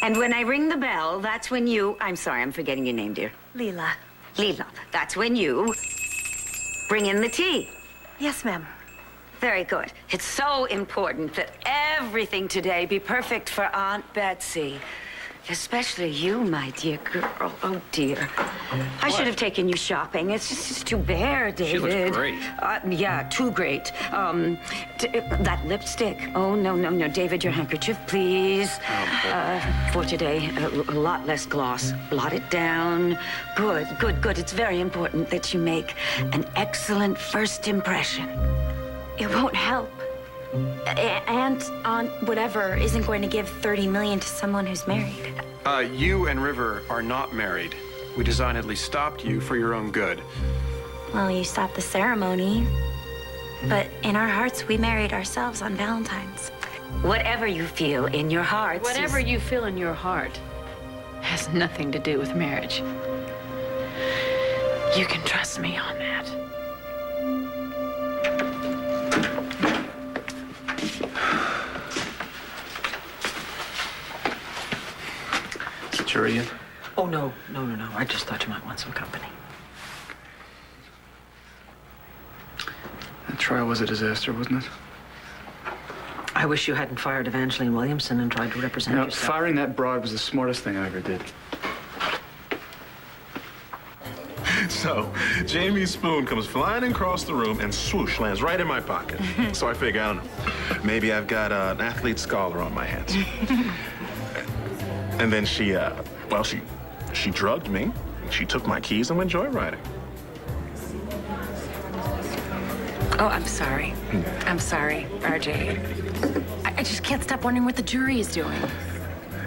And when I ring the bell, that's when you... I'm sorry, I'm forgetting your name, dear. Leela. Leela. That's when you bring in the tea. Yes, ma'am. Very good. It's so important that everything today be perfect for Aunt Betsy. Especially you, my dear girl. Oh, dear. I should have taken you shopping. It's just too bare, David. She looks great. Yeah, too great. That lipstick. Oh, no. David, your handkerchief, please. For today, a lot less gloss. Blot it down. Good. It's very important that you make an excellent first impression. It won't help. Aunt whatever isn't going to give $30 million to someone who's married. You and River are not married. We designedly stopped you for your own good. Well, you stopped the ceremony. But in our hearts, we married ourselves on Valentine's. Whatever you feel in your heart. Whatever you feel in your heart has nothing to do with marriage. You can trust me on that. Jury in? Oh, no. I just thought you might want some company. That trial was a disaster, wasn't it? I wish you hadn't fired Evangeline Williamson and tried to represent yourself. Firing that broad was the smartest thing I ever did. So, Jamie's spoon comes flying across the room and swoosh, lands right in my pocket. So I figure, I don't know, maybe I've got an athlete's scholar on my hands. And then she drugged me. She took my keys and went joyriding. Oh, I'm sorry. I'm sorry, RJ. I just can't stop wondering what the jury is doing.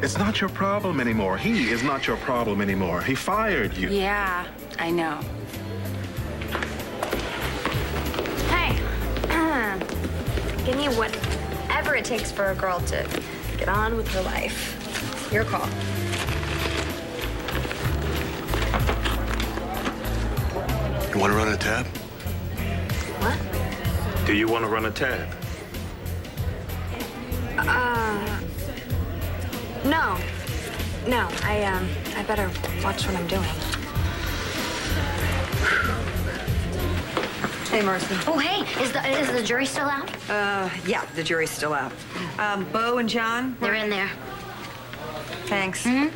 It's not your problem anymore. He is not your problem anymore. He fired you. Yeah, I know. Hey, give me whatever it takes for a girl to get on with her life. Your call. You want to run a tab? What? Do you want to run a tab? No. I better watch what I'm doing. Hey, Marcy. Oh, hey, is the jury still out? Yeah, the jury's still out. Bo and John? They're in there. Thanks. Man.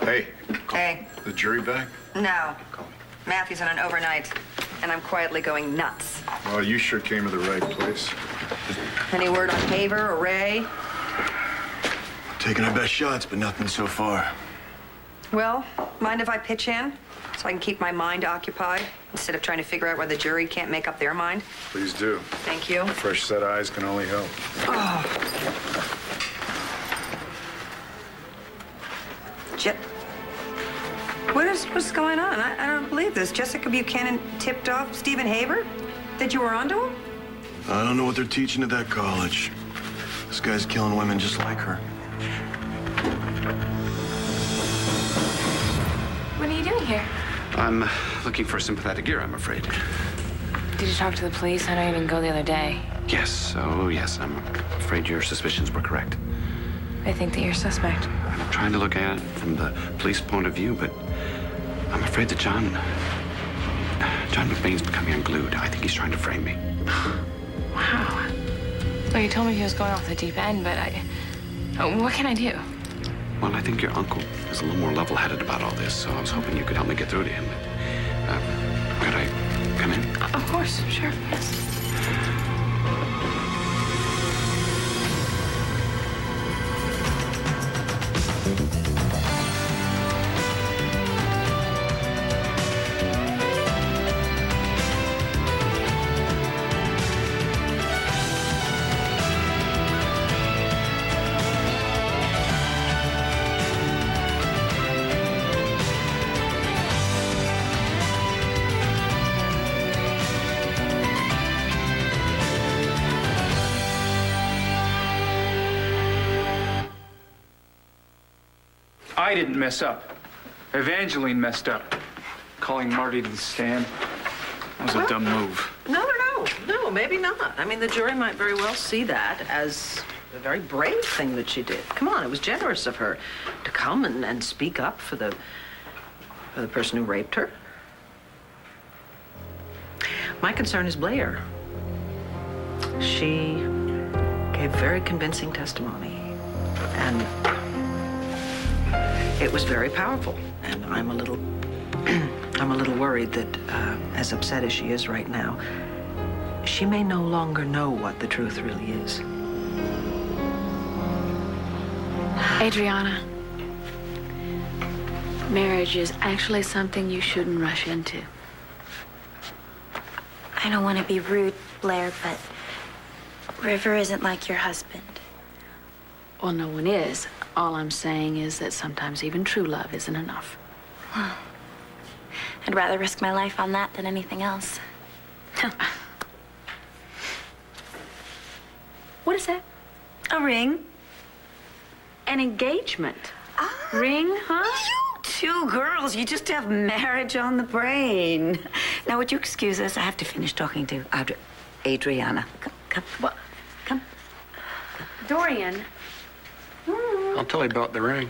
Hey. Hey. The jury back? No. Matthew's on an overnight, and I'm quietly going nuts. Well, you sure came to the right place. Any word on Haver or Ray? Taking our best shots, but nothing so far. Well, mind if I pitch in? So I can keep my mind occupied instead of trying to figure out why the jury can't make up their mind? Please do. Thank you. Fresh set of eyes can only help. What's going on? I don't believe this. Jessica Buchanan tipped off Stephen Haver that you were onto him? I don't know what they're teaching at that college. This guy's killing women just like her. What are you doing here? I'm looking for sympathetic ear, I'm afraid. Did you talk to the police? I know you didn't go the other day. Yes, oh yes, I'm afraid your suspicions were correct. I think that you're suspect. I'm trying to look at it from the police point of view, but I'm afraid that John McBain's becoming unglued. I think he's trying to frame me. Wow. Well, you told me he was going off the deep end, but what can I do? Well, I think your uncle is a little more level-headed about all this, so I was hoping you could help me get through to him. Could I come in? Of course, sure, yes. I didn't mess up. Evangeline messed up. Calling Marty to the stand. That was a dumb move. No. No, maybe not. I mean, the jury might very well see that as a very brave thing that she did. Come on, it was generous of her to come and speak up for the person who raped her. My concern is Blair. She gave very convincing testimony, and it was very powerful. And I'm a little worried that, as upset as she is right now, she may no longer know what the truth really is. Adriana, marriage is actually something you shouldn't rush into. I don't want to be rude, Blair, but River isn't like your husband. Well, no one is. All I'm saying is that sometimes even true love isn't enough. I'd rather risk my life on that than anything else. What is that? A ring. An engagement. Ring, huh? You two girls, you just have marriage on the brain. Now, would you excuse us? I have to finish talking to Adriana. Come. What? Come. Dorian. I'll tell you about the ring.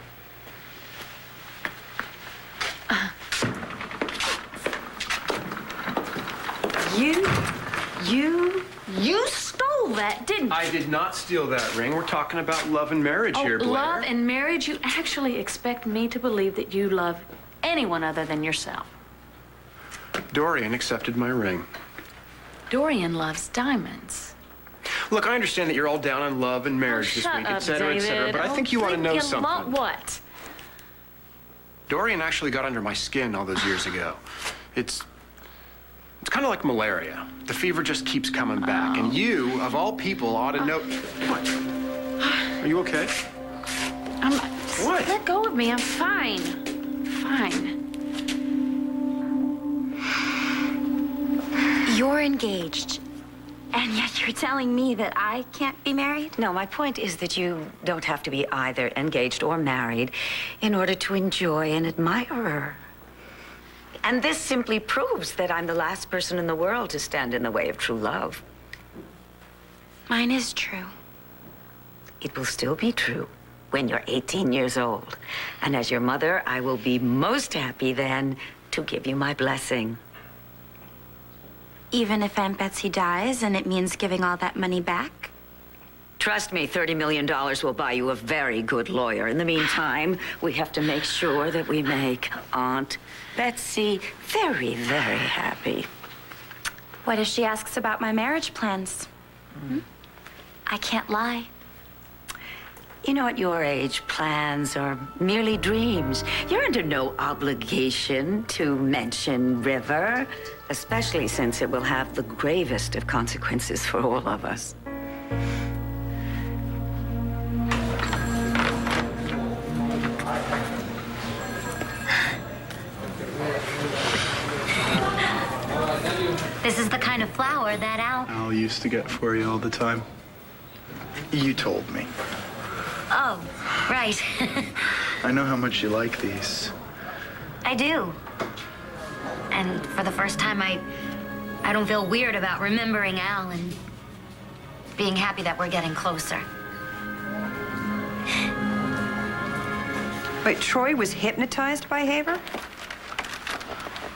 You stole that, didn't you? I did not steal that ring. We're talking about love and marriage here, Blair. Love and marriage? You actually expect me to believe that you love anyone other than yourself. Dorian accepted my ring. Dorian loves diamonds. Look, I understand that you're all down on love and marriage this week, et cetera, but I think you want to know something. What? Dorian actually got under my skin all those years ago. It's kind of like malaria. The fever just keeps coming back, and you, of all people, ought to know. What? Are you okay? What? Let go of me. I'm fine. Fine. You're engaged, and yet you're telling me that I can't be married? No, my point is that you don't have to be either engaged or married in order to enjoy and admire her. And this simply proves that I'm the last person in the world to stand in the way of true love. Mine is true. It will still be true when you're 18 years old. And as your mother, I will be most happy then to give you my blessing. Even if Aunt Betsy dies and it means giving all that money back? Trust me, $30 million will buy you a very good lawyer. In the meantime, we have to make sure that we make Aunt Betsy very, very happy. What if she asks about my marriage plans? I can't lie. You know, at your age, plans are merely dreams. You're under no obligation to mention River, especially since it will have the gravest of consequences for all of us. This is the kind of flower that Al used to get for you all the time. You told me. Oh, right. I know how much you like these. I do. And for the first time, I don't feel weird about remembering Al and being happy that we're getting closer. Wait, Troy was hypnotized by Haver?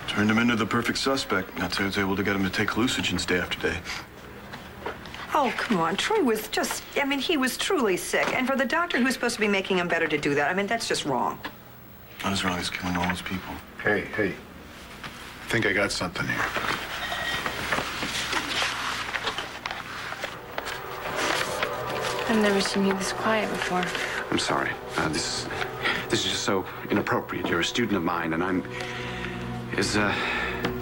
Turned him into the perfect suspect. That's how I was able to get him to take hallucinogens day after day. Oh, come on. Troy was just, I mean, he was truly sick. And for the doctor who's supposed to be making him better to do that, I mean, that's just wrong. Not as wrong as killing all those people. Hey. I think I got something here. I've never seen you this quiet before. I'm sorry. This is just so inappropriate. You're a student of mine, and Is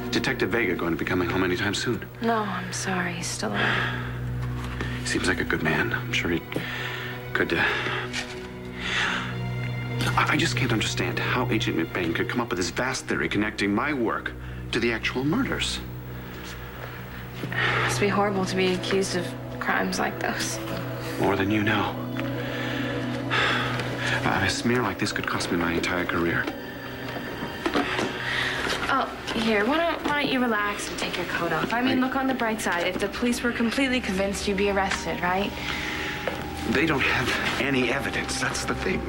Detective Vega going to be coming home anytime soon? No, I'm sorry. He's still alive. He seems like a good man. I'm sure he could. I just can't understand how Agent McBain could come up with this vast theory connecting my work to the actual murders. It must be horrible to be accused of crimes like those. More than you know. A smear like this could cost me my entire career. Oh, Here, why don't you relax and take your coat off? I mean, look on the bright side. If the police were completely convinced, you'd be arrested, right? They don't have any evidence. That's the thing.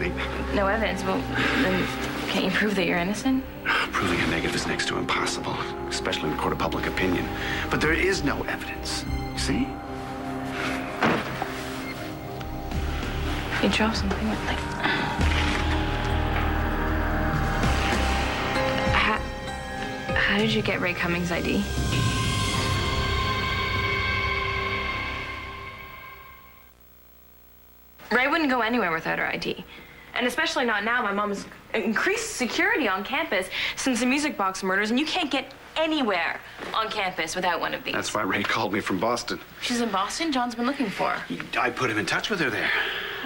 No evidence? Well, then can't you prove that you're innocent? Proving a negative is next to impossible, especially in a court of public opinion. But there is no evidence. You see? You dropped something with like... How did you get Ray Cummings' ID? Ray wouldn't go anywhere without her ID. And especially not now. My mom's increased security on campus since the music box murders, and you can't get anywhere on campus without one of these. That's why Ray called me from Boston. She's in Boston? John's been looking for her. I put him in touch with her there.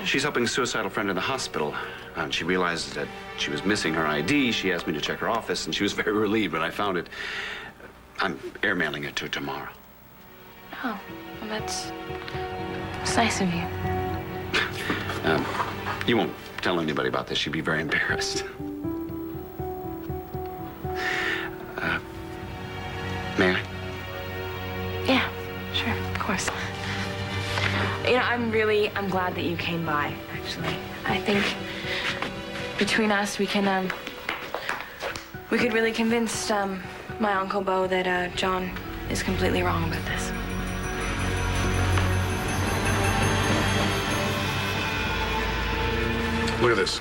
She's helping a suicidal friend in the hospital. And she realized that she was missing her ID. She asked me to check her office, and she was very relieved when I found it. I'm airmailing it to her tomorrow. Oh, well, that's nice of you. You won't tell anybody about this. She'd be very embarrassed. May I? Yeah, sure, of course. You know, I'm glad that you came by, actually. I think between us, we could really convince, my Uncle Beau that, John is completely wrong about this. Look at this.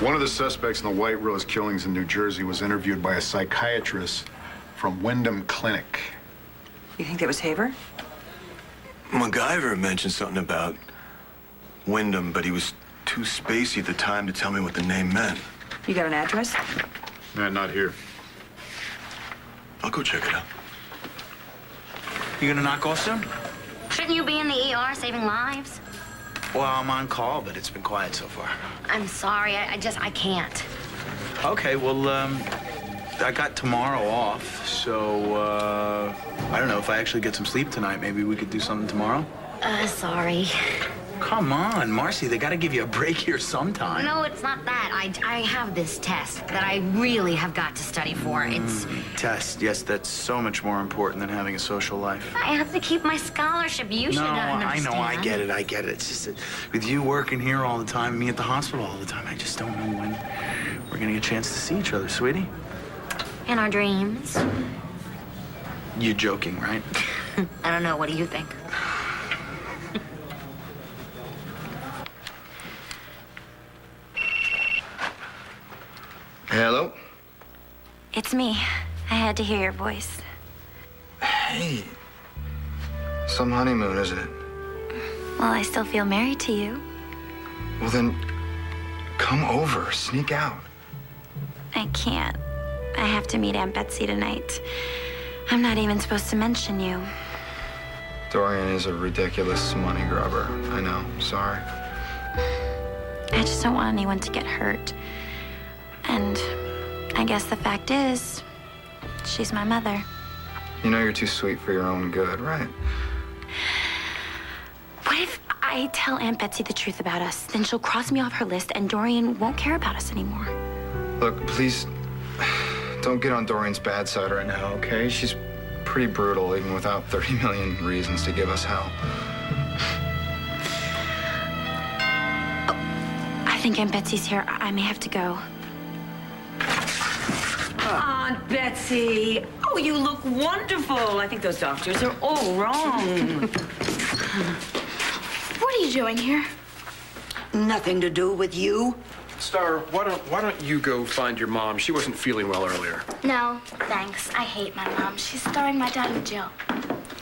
One of the suspects in the White Rose killings in New Jersey was interviewed by a psychiatrist from Wyndham Clinic. You think that was Haver? MacGyver mentioned something about Wyndham, but he was too spacey at the time to tell me what the name meant. You got an address? Not here. I'll go check it out. You gonna knock off soon? Shouldn't you be in the ER saving lives? Well, I'm on call, but it's been quiet so far. I'm sorry, I can't. Okay, well, I got tomorrow off, so, I don't know, if I actually get some sleep tonight, maybe we could do something tomorrow? Sorry. Come on, Marcy, they gotta give you a break here sometime. No, it's not that. I have this test that I really have got to study for. It's... Test, yes, that's so much more important than having a social life. I have to keep my scholarship. You should understand. I know, I get it. It's just that with you working here all the time, me at the hospital all the time, I just don't know when we're gonna get a chance to see each other, sweetie. In our dreams. You're joking, right? I don't know. What do you think? Hello? It's me. I had to hear your voice. Hey. Some honeymoon, isn't it? Well, I still feel married to you. Well, then, come over. Sneak out. I can't. I have to meet Aunt Betsy tonight. I'm not even supposed to mention you. Dorian is a ridiculous money grubber. I know. Sorry. I just don't want anyone to get hurt. And I guess the fact is, she's my mother. You know you're too sweet for your own good, right? What if I tell Aunt Betsy the truth about us? Then she'll cross me off her list and Dorian won't care about us anymore. Look, please, don't get on Dorian's bad side right now, okay? She's pretty brutal, even without 30 million reasons to give us hell. Oh, I think Aunt Betsy's here. I may have to go. Aunt Betsy. Oh, you look wonderful. I think those doctors are all wrong. What are you doing here? Nothing to do with you. Star, why don't you go find your mom? She wasn't feeling well earlier. No, thanks. I hate my mom. She's throwing my dad in jail.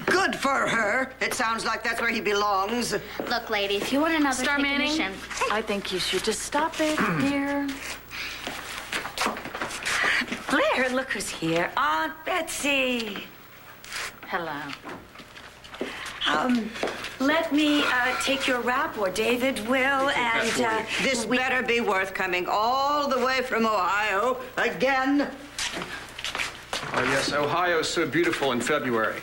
Good for her. It sounds like that's where he belongs. Look, lady, if you want another Star Manning, technician... I think you should just stop it, dear. Blair, look who's here. Aunt Betsy. Hello. Let me take your wrap, or David will, and this better be worth coming all the way from Ohio again. Oh, yes, Ohio's so beautiful in February.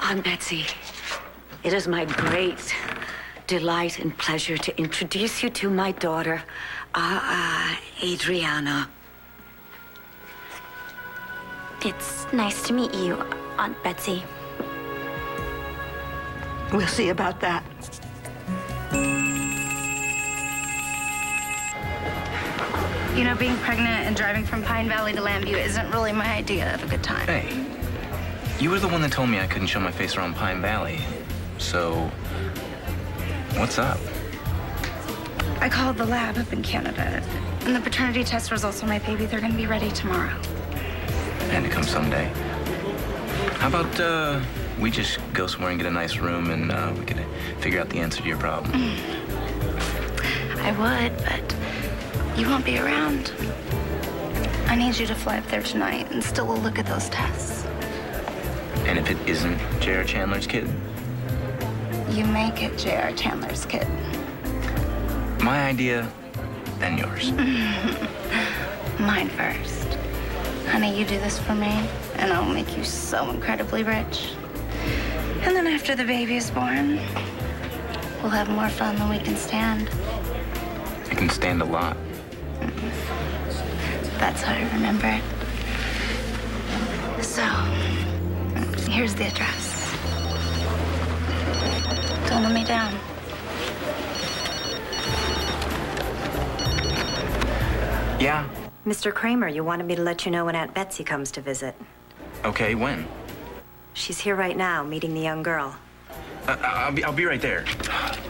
Aunt Betsy, it is my great delight and pleasure to introduce you to my daughter, Adriana. It's nice to meet you, Aunt Betsy. We'll see about that. You know, being pregnant and driving from Pine Valley to Lambview isn't really my idea of a good time. Hey, you were the one that told me I couldn't show my face around Pine Valley. So, what's up? I called the lab up in Canada, and the paternity test results on my baby, they're gonna be ready tomorrow. And to come someday. How about, we just go somewhere and get a nice room and, we can figure out the answer to your problem? I would, but you won't be around. I need you to fly up there tonight and still look at those tests. And if it isn't J.R. Chandler's kid? You make it J.R. Chandler's kid. My idea, then yours. Mine first. Honey, you do this for me, and I'll make you so incredibly rich. And then after the baby is born, we'll have more fun than we can stand. I can stand a lot. That's how I remember it. So, here's the address. Don't let me down. Yeah. Mr. Kramer, you wanted me to let you know when Aunt Betsy comes to visit. Okay, when? She's here right now, meeting the young girl. I'll be right there.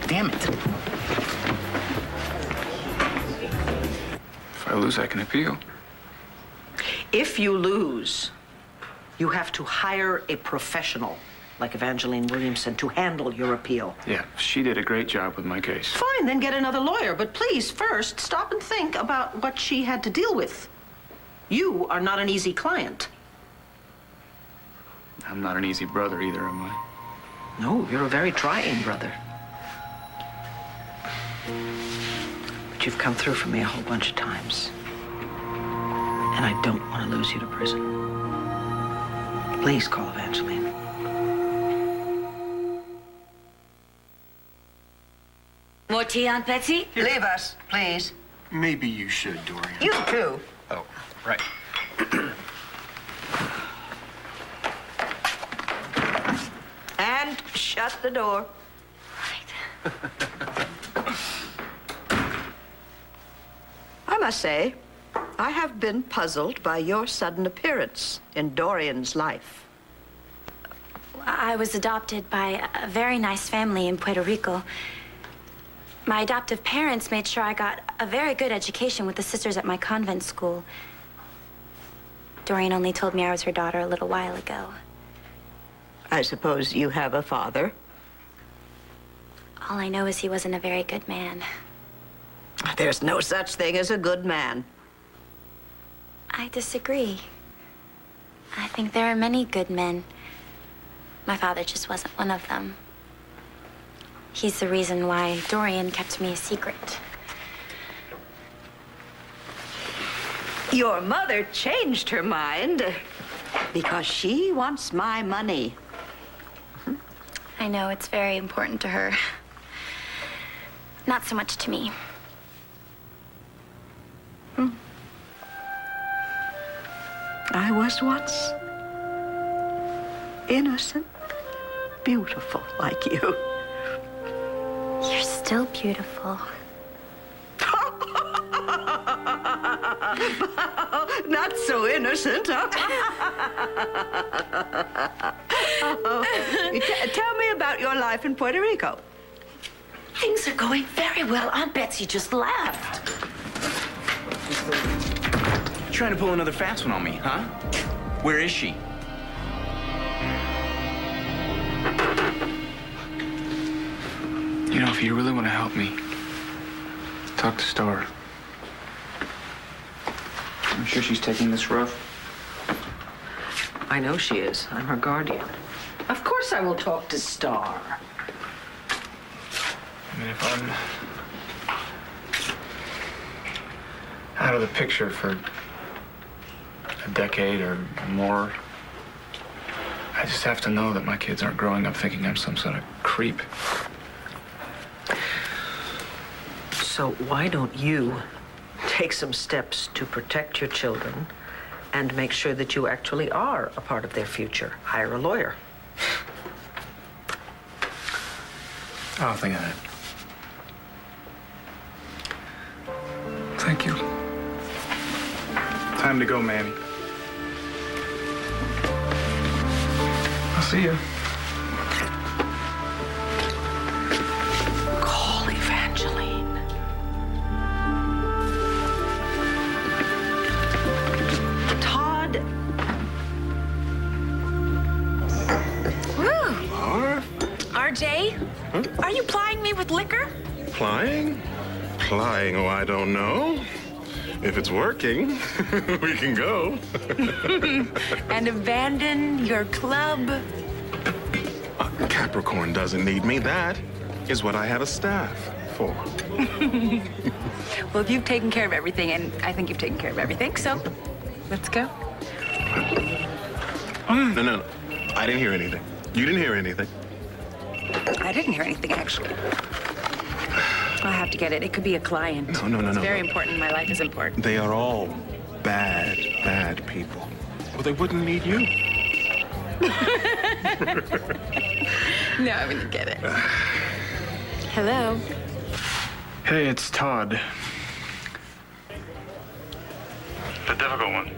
Damn it. If I lose, I can appeal. If you lose, you have to hire a professional, like Evangeline Williamson, to handle your appeal. Yeah, she did a great job with my case. Fine, then get another lawyer. But please, first, stop and think about what she had to deal with. You are not an easy client. I'm not an easy brother either, am I? No, you're a very trying brother. But you've come through for me a whole bunch of times. And I don't want to lose you to prison. Please call Evangeline. More tea, Aunt Betsy? Leave us, please. Maybe you should, Dorian. You too. Oh, right. And shut the door. I must say, I have been puzzled by your sudden appearance in Dorian's life. I was adopted by a very nice family in Puerto Rico. My adoptive parents made sure I got a very good education with the sisters at my convent school. Dorian only told me I was her daughter a little while ago. I suppose you have a father? All I know is he wasn't a very good man. There's no such thing as a good man. I disagree. I think there are many good men. My father just wasn't one of them. He's the reason why Dorian kept me a secret. Your mother changed her mind because she wants my money. I know it's very important to her. Not so much to me. I was once innocent, beautiful like you. You're still beautiful. Not so innocent, huh? Tell me about your life in Puerto Rico. Things are going very well. Aunt Betsy just left. Trying to pull another fast one on me, huh? Where is she? You know, if you really want to help me, talk to Star. I'm sure she's taking this rough. I know she is. I'm her guardian. Of course I will talk to Star. I mean, if I'm out of the picture for a decade or more, I just have to know that my kids aren't growing up thinking I'm some sort of creep. So why don't you take some steps to protect your children and make sure that you actually are a part of their future. Hire a lawyer. I'll think of that. Thank you. Time to go, Manny. I'll see you. Call Evangeline. Todd. Woo! Are? RJ, are you plying me with liquor? Plying? Plying? Oh, I don't know. If it's working, we can go. And abandon your club? Capricorn doesn't need me. That is what I have a staff for. Well, you've taken care of everything, and I think you've taken care of everything, so let's go. No. I didn't hear anything. You didn't hear anything. I didn't hear anything, actually. I'll have to get it. It could be a client. No. It's very important. My life is important. They are all bad people. Well, they wouldn't need you. No, I'm gonna get it. Hello. Hey, it's Todd. The difficult one.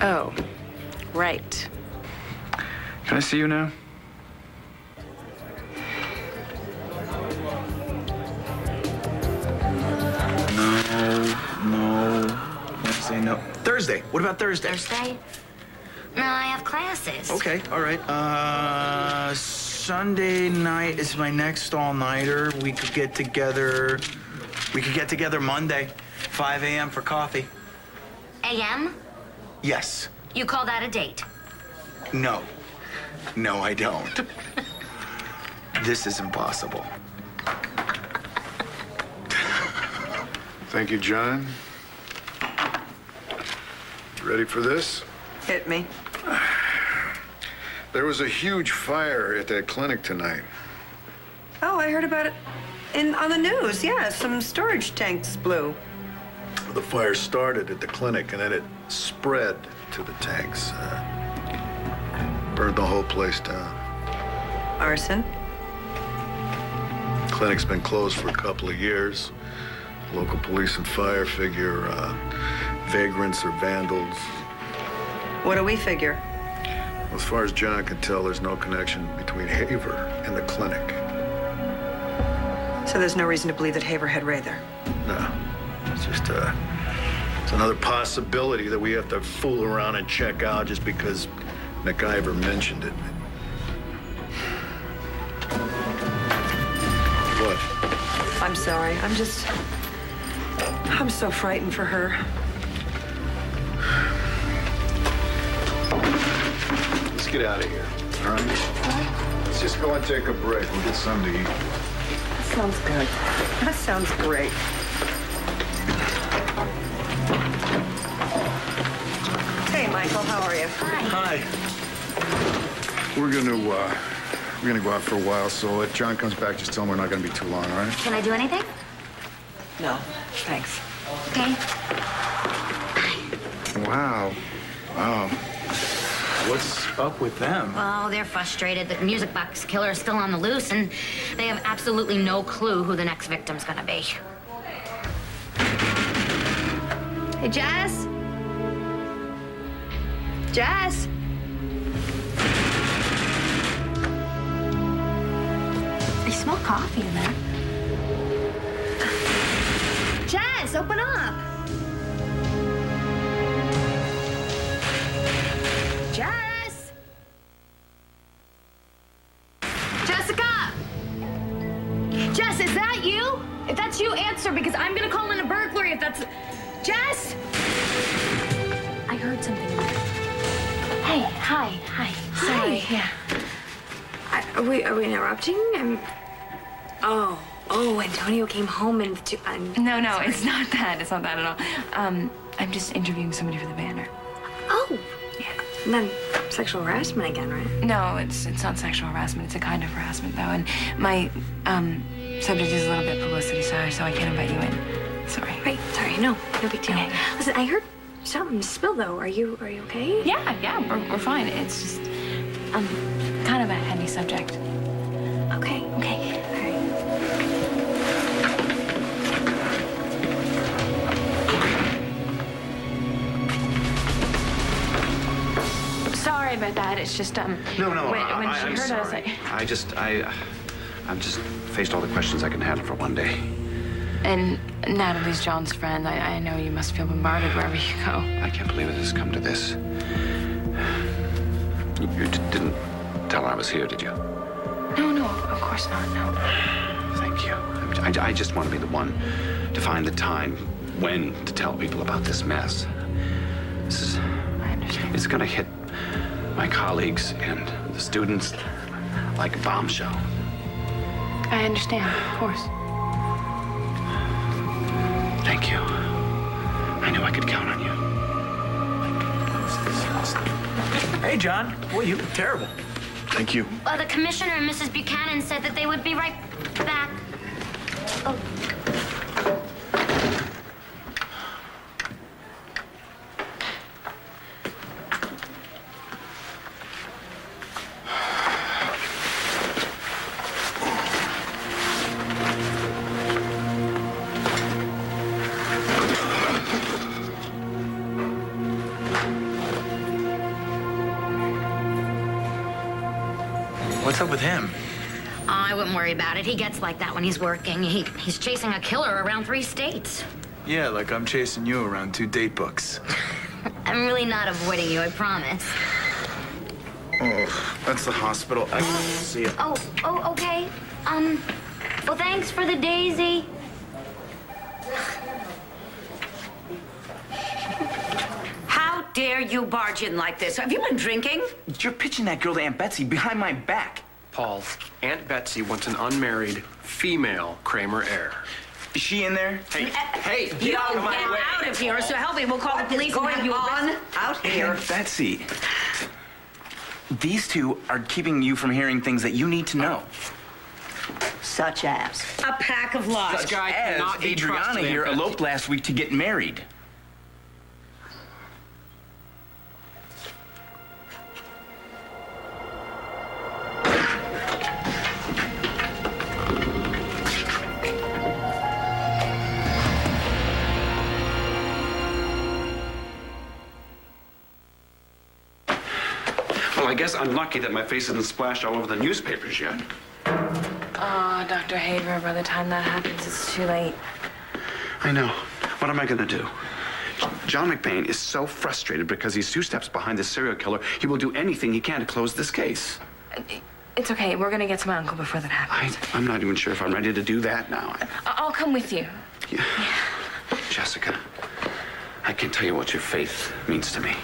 Oh, right. Can I see you now? No. Wednesday, no. Thursday. What about Thursday? Thursday? No, I have classes. Okay, all right. Sunday night is my next all-nighter. We could get together Monday, 5 a.m. for coffee. A.M.? Yes. You call that a date? No. No, I don't. This is impossible. Thank you, John. Ready for this? Hit me. There was a huge fire at that clinic tonight. Oh, I heard about it on the news. Yeah, some storage tanks blew. The fire started at the clinic and then it spread to the tanks. Burned the whole place down. Arson? Clinic's been closed for a couple of years. Local police and fire figure vagrants or vandals. What do we figure? As far as John can tell, there's no connection between Haver and the clinic. So there's no reason to believe that Haver had Ray there? No. It's just it's another possibility that we have to fool around and check out just because MacIver mentioned it. What? I'm sorry. I'm so frightened for her. Let's get out of here, all right? Let's just go and take a break. We'll get something to eat. That sounds good. That sounds great. Hey, Michael, how are you? Hi. We're gonna go out for a while, so if John comes back, just tell him we're not gonna be too long, all right? Can I do anything? No, thanks. Okay. Wow. What's up with them? Well, they're frustrated that the music box killer is still on the loose, and they have absolutely no clue who the next victim's gonna be. Hey, Jazz? Jazz? I smell coffee in there. Jazz, open up! Jazz! Jessica! Jess, is that you? If that's you, answer, because I'm gonna call in a burglary if that's... Jess? I heard something. Hey, hi. Sorry. Yeah. Are we interrupting? Oh, Antonio came home and... No, it's not that. It's not that at all. I'm just interviewing somebody for the banner. Oh. Yeah. And then sexual harassment again, right? No, it's not sexual harassment. It's a kind of harassment, though. And my subject is a little bit publicity, so I can't invite you in. Sorry. Right, sorry. No big deal. Okay. Listen, I heard something spill, though. Are you okay? Yeah, we're fine. It's just, kind of a heavy subject. Okay. All right. Sorry about that. It's just, No, when she I'm heard us, sorry. I've just faced all the questions I can handle for one day. And Natalie's John's friend. I know you must feel bombarded wherever you go. I can't believe it has come to this. You didn't tell her I was here, did you? No, of course not, no. Thank you. I just want to be the one to find the time when to tell people about this mess. I understand. It's gonna hit my colleagues and the students like a bombshell. I understand, of course. Thank you. I knew I could count on you. Hey, John. Boy, you look terrible. Thank you. The commissioner and Mrs. Buchanan said that they would be right back. Oh. What's up with him? I wouldn't worry about it. He gets like that when he's working. He's chasing a killer around 3 states. Yeah, like I'm chasing you around 2 date books. I'm really not avoiding you, I promise. Oh, that's the hospital. I can see it. Oh, okay. Well, thanks for the daisy. How dare you barge in like this? Have you been drinking? You're pitching that girl to Aunt Betsy behind my back. Paul, Aunt Betsy wants an unmarried female Kramer heir. Is she in there? Hey, Get out of here. So help me. We'll call the police and have you arrested. Out here? Aunt Betsy, these 2 are keeping you from hearing things that you need to know. Such as? A pack of lies. Such as Adriana here eloped last week to get married. Well, I guess I'm lucky that my face isn't splashed all over the newspapers yet. Oh, Dr. Haver, by the time that happens, it's too late. I know. What am I gonna do? John McBain is so frustrated because he's 2 steps behind this serial killer, he will do anything he can to close this case. It's okay. We're gonna get to my uncle before that happens. I'm not even sure if I'm ready to do that now. I'll come with you. Yeah. Jessica, I can't tell you what your faith means to me.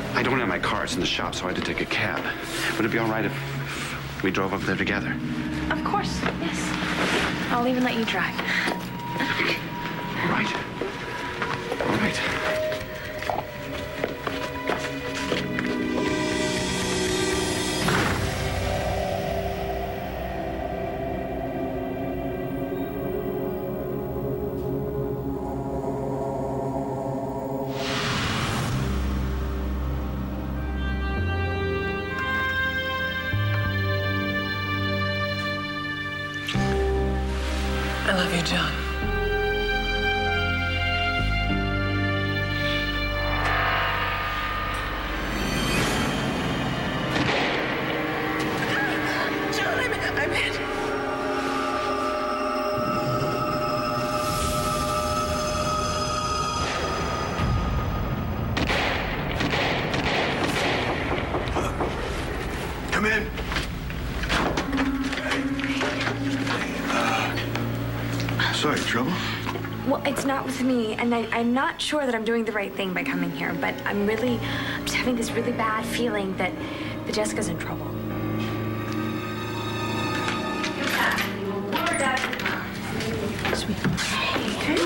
I don't have my car. It's in the shop, so I had to take a cab. Would it be all right if we drove up there together? Of course, yes. I'll even let you drive. All right. All right. I love you, John. John, I'm in. Come in. Sorry, trouble? Well, it's not with me, and I'm not sure that I'm doing the right thing by coming here, but I'm just having this really bad feeling that Jessica's in trouble. Sweet.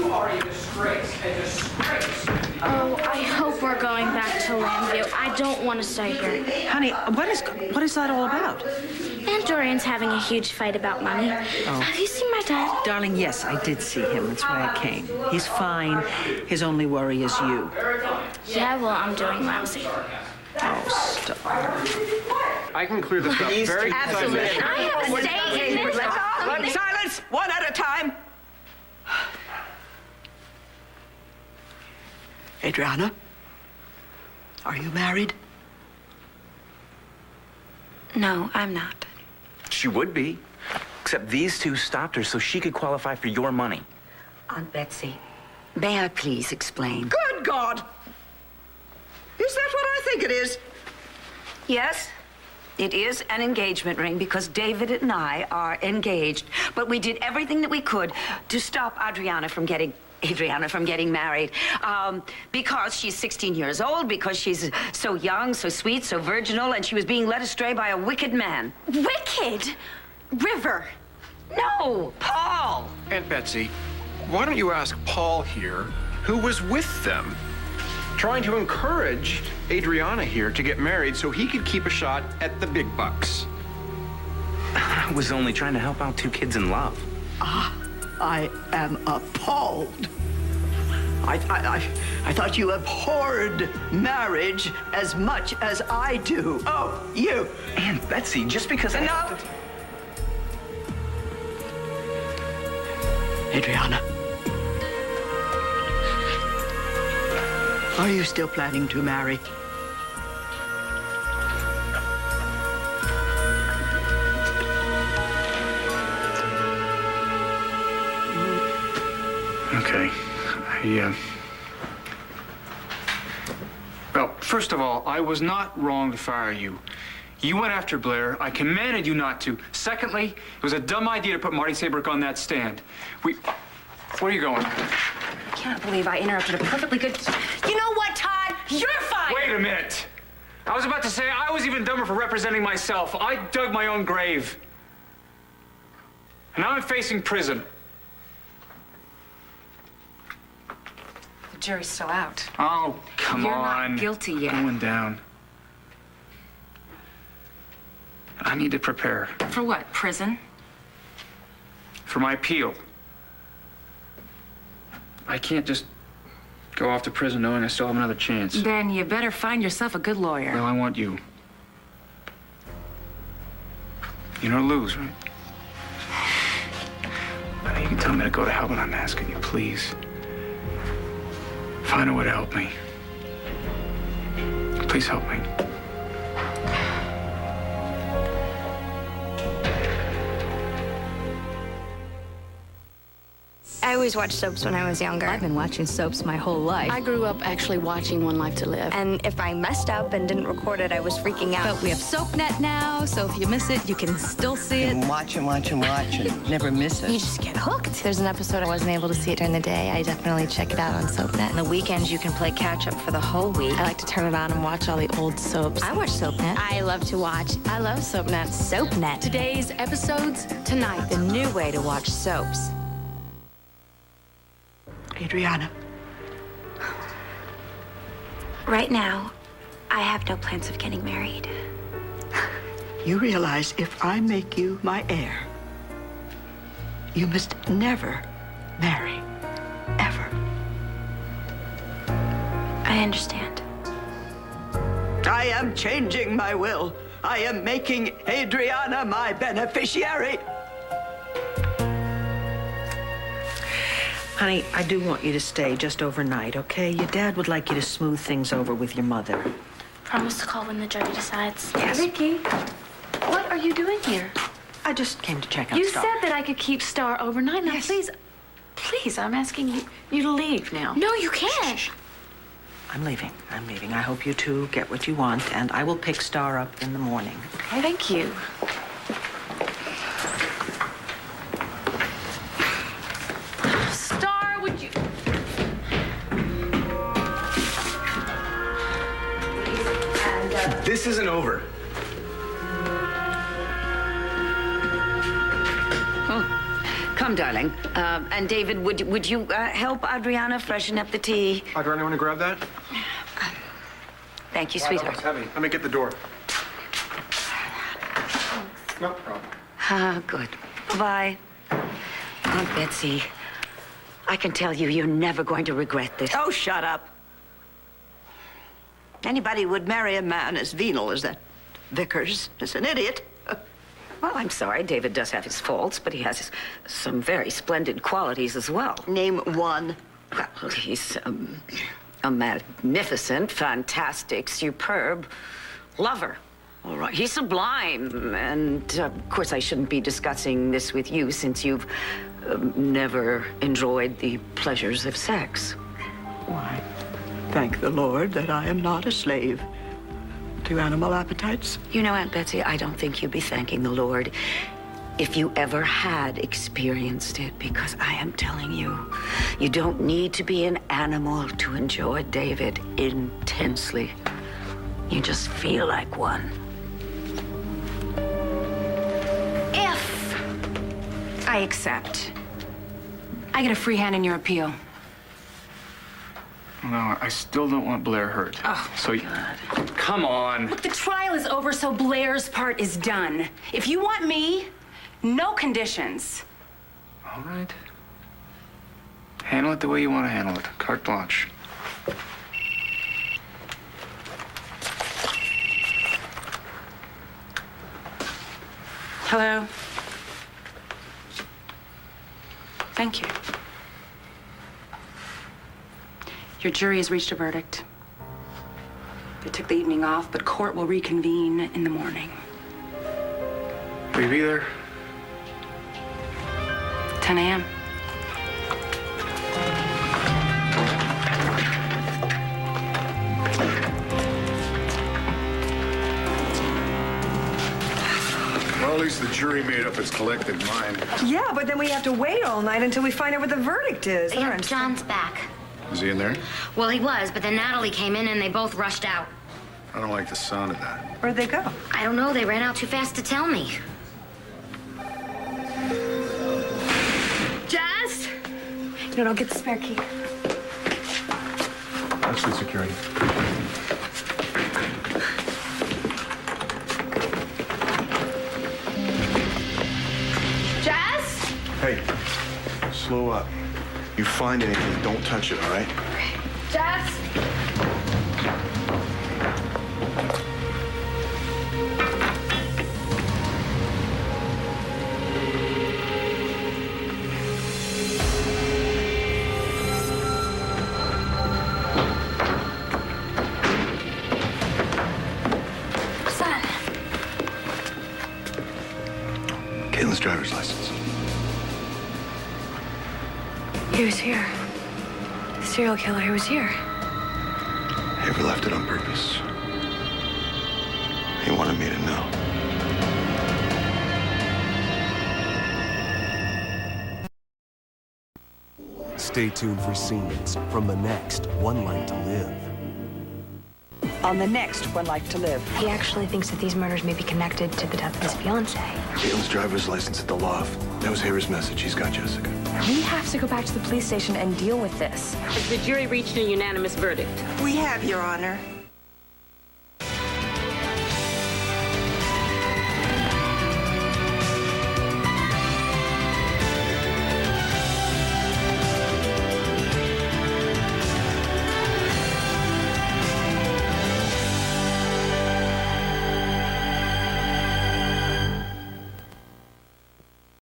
You are a disgrace. A disgrace. Oh, I hope we're going back to Lambview. I don't want to stay here. Honey, what is that all about? Aunt Dorian's having a huge fight about money. Oh. Have you seen my dad? Darling, yes, I did see him. That's why I came. He's fine. His only worry is you. Yeah, well, I'm doing lousy. Oh, stop. I can clear this up very Absolutely. Can I have a say in this? Silence! One at a time. Adriana, are you married? No, I'm not. She would be. Except these two stopped her so she could qualify for your money. Aunt Betsy, may I please explain? Good God! Is that what I think it is? Yes, it is an engagement ring because David and I are engaged. But we did everything that we could to stop Adriana from getting married. Because she's 16 years old, because she's so young, so sweet, so virginal, and she was being led astray by a wicked man. Wicked? River. No, Paul. Aunt Betsy, why don't you ask Paul here who was with them? Trying to encourage Adriana here to get married so he could keep a shot at the big bucks. I was only trying to help out two kids in love. I am appalled. I thought you abhorred marriage as much as I do. Oh, you. Aunt Betsy, just because Enough. Adriana. Are you still planning to marry? Okay. Well, first of all, I was not wrong to fire you. You went after Blair. I commanded you not to. Secondly, it was a dumb idea to put Marty Sabrick on that stand. Where are you going? I can't believe I interrupted a perfectly good... You know what, Todd? You're fired! Wait a minute. I was about to say I was even dumber for representing myself. I dug my own grave. And now I'm facing prison. The jury's still out. Oh, come You're on. not guilty yet. Going down. I need to prepare For what, prison? for my appeal. I can't just go off to prison knowing I still have another chance. Then you better find yourself a good lawyer. Well, I want you. You know, lose, right? I know you can tell me to go to hell, but I'm asking you, please. Find a way to help me. Please help me. I always watched soaps when I was younger. I've been watching soaps my whole life. I grew up actually watching One Life to Live. And if I messed up and didn't record it, I was freaking out. But we have SoapNet now, so if you miss it, you can still see it. And watch and watch and watch and never miss it. You just get hooked. There's an episode I wasn't able to see it during the day. I definitely check it out on SoapNet. On the weekends, you can play catch-up for the whole week. I like to turn it on and watch all the old soaps. I watch SoapNet. I love to watch. I love SoapNet. SoapNet. Today's episodes tonight. The new way to watch soaps. Adriana. Right now, I have no plans of getting married. You realize if I make you my heir, you must never marry. Ever. I understand. I am changing my will. I am making Adriana my beneficiary. Honey, I do want you to stay just overnight, okay? Your dad would like you to smooth things over with your mother. Promise to call when the jury decides. Yes. Vicky, what are you doing here? I just came to check out You Star. said that I could keep Star overnight. Now, please, I'm asking you to leave now. No, you can't. I'm leaving. I hope you two get what you want, and I will pick Star up in the morning. Okay? Thank you. Star, would you... This isn't over. Come Come, darling. And David, would you help Adriana freshen up the tea? Adriana, want to grab that? Thank you, Wow, sweetheart. that looks heavy. Let me get the door. No problem. Ah, good. Bye. Aunt Betsy, I can tell you, you're never going to regret this. Oh, shut up. Anybody would marry a man as venal as that Vickers is an idiot. Well, I'm sorry. David does have his faults, but he has some very splendid qualities as well. Name one. Well, he's a magnificent, fantastic, superb lover. All right. He's sublime. And, of course, I shouldn't be discussing this with you since you've never enjoyed the pleasures of sex. Why, thank the Lord that I am not a slave to animal appetites. You know, Aunt Betsy, I don't think you'd be thanking the Lord if you ever had experienced it, because I am telling you, you don't need to be an animal to enjoy David intensely. You just feel like one. If I accept, I get a free hand in your appeal. No, I still don't want Blair hurt. Oh, so come on. Look, the trial is over, so Blair's part is done. If you want me, no conditions. All right. Handle it the way you want to handle it. Carte blanche. Hello. Thank you. Your jury has reached a verdict. They took the evening off, but court will reconvene in the morning. Will you be there? 10 a.m. Well, at least the jury made up its collective mind. Yeah, but then we have to wait all night until we find out what the verdict is. Yeah, John's back. Is he in there? Well, he was, but then Natalie came in and they both rushed out. I don't like the sound of that. Where'd they go? I don't know. They ran out too fast to tell me. Jazz? No, don't get the spare key. Actually, security. Jazz? Hey, slow up. You find anything, don't touch it, all right? Jazz? Caitlin's driver's license. He was here. The serial killer, he was here. He ever left it on purpose? He wanted me to know. Stay tuned for scenes from the next One Life to Live. On the next One Life to Live. He actually thinks that these murders may be connected to the death of his fiancée. Caitlin's driver's license at the loft. That was Harry's message. He's got Jessica. We have to go back to the police station and deal with this. Has the jury reached a unanimous verdict? We have, Your Honor.